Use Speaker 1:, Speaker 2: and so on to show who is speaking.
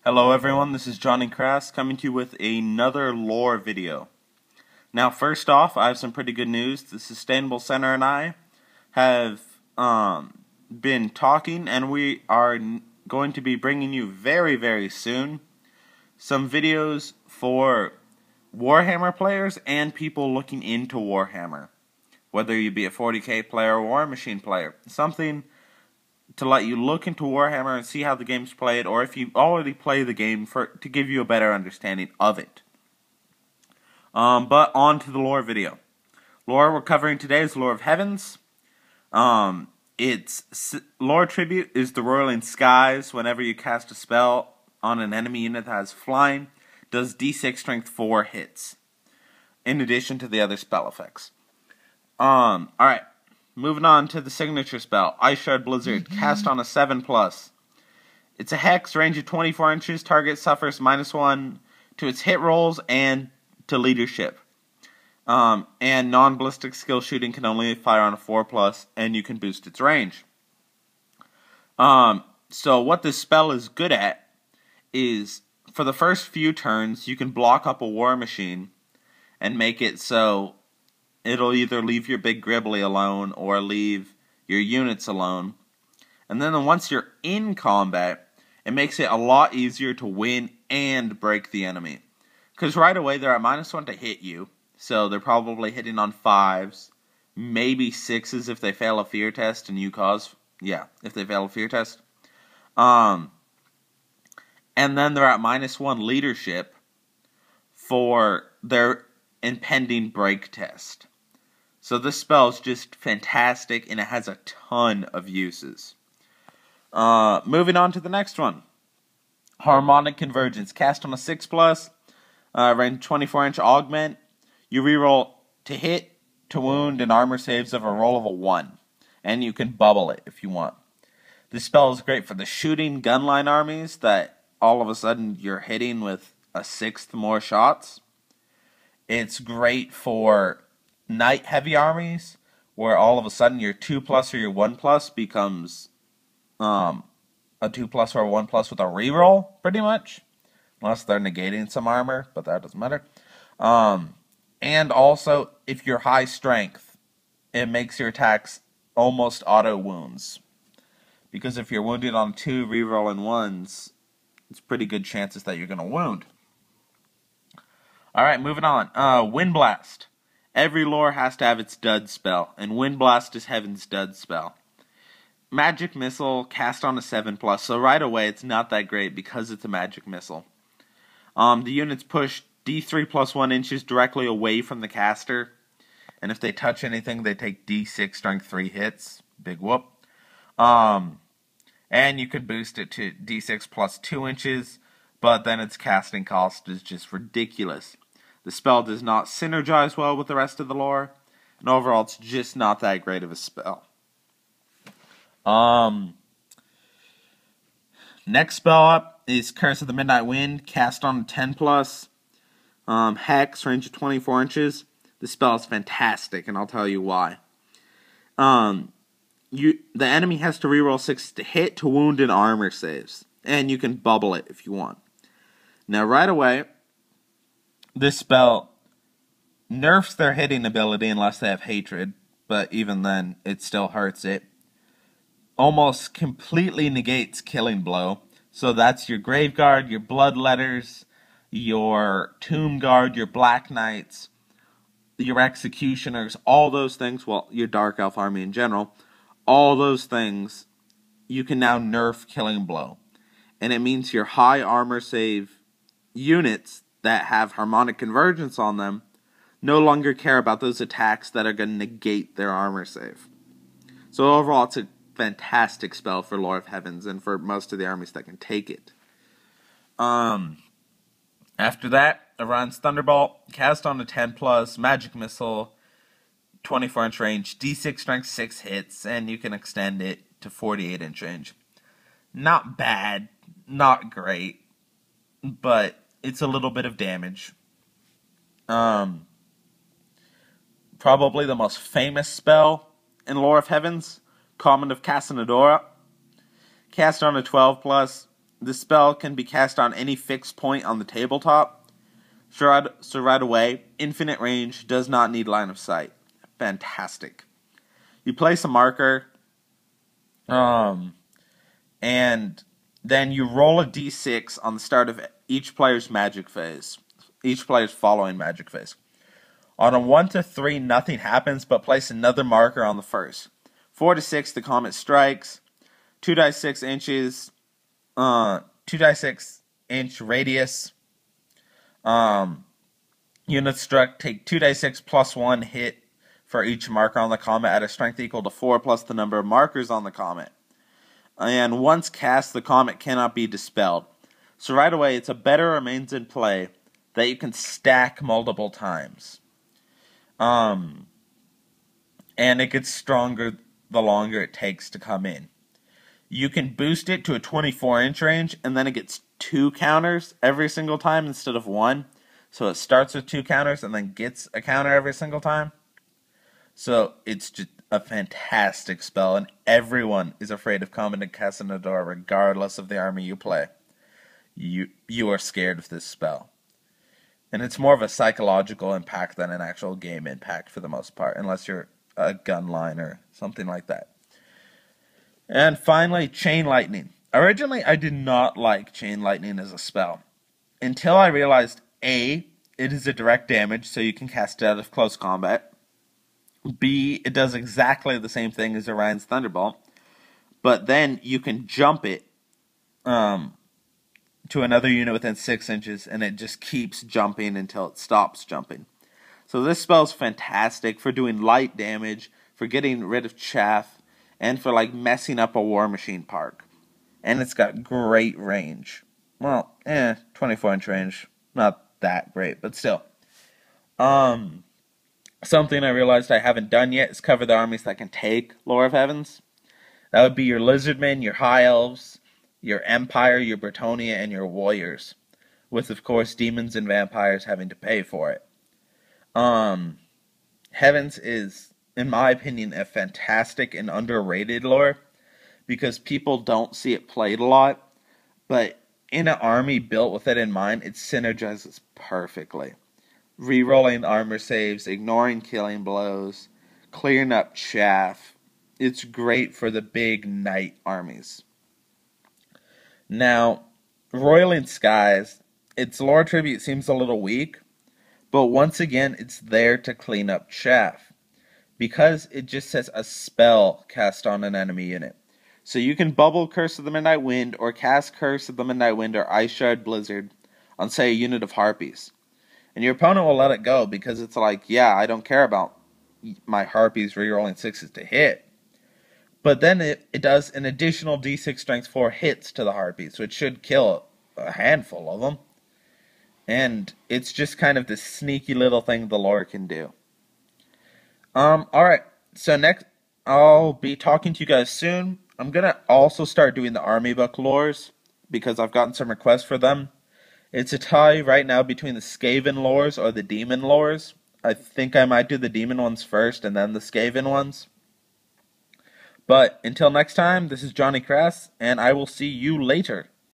Speaker 1: Hello everyone, this is Johnny Crass coming to you with another lore video. Now first off, I have some pretty good news. The Sustainable Center and I have been talking, and we are going to be bringing you very soon some videos for Warhammer players and people looking into Warhammer. Whether you be a 40k player or War Machine player. Something to let you look into Warhammer and see how the game's played, or if you already play the game, to give you a better understanding of it. But on to the lore video. Lore we're covering today is Lore of Heavens. Its lore tribute is the Roiling Skies. Whenever you cast a spell on an enemy unit that has flying, does D6 strength 4 hits, in addition to the other spell effects. Alright. Moving on to the signature spell, Ice Shard Blizzard, cast on a 7+. It's a hex, range of 24 inches, target suffers -1 to its hit rolls and to leadership. And non-ballistic skill shooting can only fire on a 4+, and you can boost its range. So what this spell is good at is, for the first few turns, you can block up a War Machine and make it so it'll either leave your big Gribbly alone or leave your units alone. And then once you're in combat, it makes it a lot easier to win and break the enemy. Because right away they're at -1 to hit you. So they're probably hitting on 5s, maybe 6s if they fail a fear test and you cause... Yeah, if they fail a fear test. And then they're at -1 leadership for their impending break test. So this spell is just fantastic, and it has a ton of uses. Moving on to the next one. Harmonic Convergence. Cast on a 6+, range 24-inch augment. You reroll to hit, to wound, and armor saves of a roll of a 1. And you can bubble it if you want. This spell is great for the shooting gunline armies that all of a sudden you're hitting with a 1/6 more shots. It's great for Knight heavy armies, where all of a sudden your 2+ or your 1+ becomes a 2+ or a 1+ with a reroll, pretty much. Unless they're negating some armor, but that doesn't matter. And also, if you're high strength, it makes your attacks almost auto wounds. Because if you're wounded on 2 rerolling 1s, it's pretty good chances that you're going to wound. Alright, moving on. Wind Blast. Every lore has to have its dud spell, and Wind Blast is Heaven's dud spell. Magic Missile, cast on a 7+, so right away it's not that great because it's a Magic Missile. The units push D3 + 1 inches directly away from the caster, and if they touch anything, they take D6 strength 3 hits. Big whoop. And you could boost it to D6 + 2 inches, but then its casting cost is just ridiculous. The spell does not synergize well with the rest of the lore, and overall it's just not that great of a spell. Next spell up is Curse of the Midnight Wind, cast on a 10+, hex, range of 24 inches. This spell is fantastic, and I'll tell you why. The enemy has to reroll 6 to hit, to wound, and armor saves, and you can bubble it if you want. Now right away, this spell nerfs their hitting ability unless they have hatred, but even then, it still hurts it. Almost completely negates Killing Blow. So that's your Grave Guard, your Bloodletters, your Tomb Guard, your Black Knights, your Executioners, all those things, well, your Dark Elf army in general, all those things, you can now nerf Killing Blow. And it means your high armor save units that have Harmonic Convergence on them no longer care about those attacks that are going to negate their armor save. So overall, it's a fantastic spell for Lore of Heavens and for most of the armies that can take it. After that, Orion's Thunderbolt, cast on a 10+, Magic Missile, 24-inch range, D6 strength 6 hits, and you can extend it to 48-inch range. Not bad, not great, but it's a little bit of damage. Probably the most famous spell in Lore of Heavens, Command of Casa and Dora. Cast on a 12+, the spell can be cast on any fixed point on the tabletop. So right away, infinite range, does not need line of sight. Fantastic. You place a marker, and then you roll a d6 on the start of each player's magic phase. Each player's following magic phase. On a 1 to 3, nothing happens, but place another marker on the first. 4 to 6, the comet strikes. 2 die 6 inches. 2 die 6 inch radius. Units struck take 2 die 6 plus 1 hit for each marker on the comet at a strength equal to 4 plus the number of markers on the comet. And once cast, the comet cannot be dispelled. So right away, it's a better remains in play that you can stack multiple times. And it gets stronger the longer it takes to come in. You can boost it to a 24-inch range, and then it gets 2 counters every single time instead of 1. So it starts with 2 counters and then gets a counter every single time. So it's just a fantastic spell, and everyone is afraid of coming to Casa Dora regardless of the army you play. You are scared of this spell. And it's more of a psychological impact than an actual game impact for the most part, unless you're a gun line or something like that. And finally, Chain Lightning. Originally, I did not like Chain Lightning as a spell, until I realized A, it is a direct damage, so you can cast it out of close combat. B, it does exactly the same thing as Orion's Thunderbolt, but then you can jump it to another unit within 6 inches, and it just keeps jumping until it stops jumping. So this spell is fantastic for doing light damage, for getting rid of chaff, and for like messing up a war machine park. And it's got great range. Well, 24-inch range. Not that great, but still. Something I realized I haven't done yet is cover the armies that can take Lore of Heavens. That would be your Lizardmen, your High Elves, your Empire, your Bretonia, and your Warriors. With, of course, demons and vampires having to pay for it. Heavens is, in my opinion, a fantastic and underrated lore, because people don't see it played a lot, but in an army built with it in mind, it synergizes perfectly. Rerolling armor saves, ignoring killing blows, clearing up chaff. It's great for the big knight armies. Now, Roiling Skies, its lore tribute seems a little weak, but once again, it's there to clean up chaff, because it just says a spell cast on an enemy unit. So you can bubble Curse of the Midnight Wind, or cast Curse of the Midnight Wind or Ice Shard Blizzard on, say, a unit of Harpies. And your opponent will let it go, because it's like, yeah, I don't care about my Harpies rerolling 6s to hit. But then it does an additional D6 Strength 4 hits to the Harpies, which should kill a handful of them. And it's just kind of this sneaky little thing the lore can do. Alright, so next, I'll be talking to you guys soon. I'm going to also start doing the army book lores, because I've gotten some requests for them. It's a tie right now between the Skaven lores or the demon lores. I think I might do the demon ones first and then the Skaven ones. But until next time, this is Johnny Crass, and I will see you later.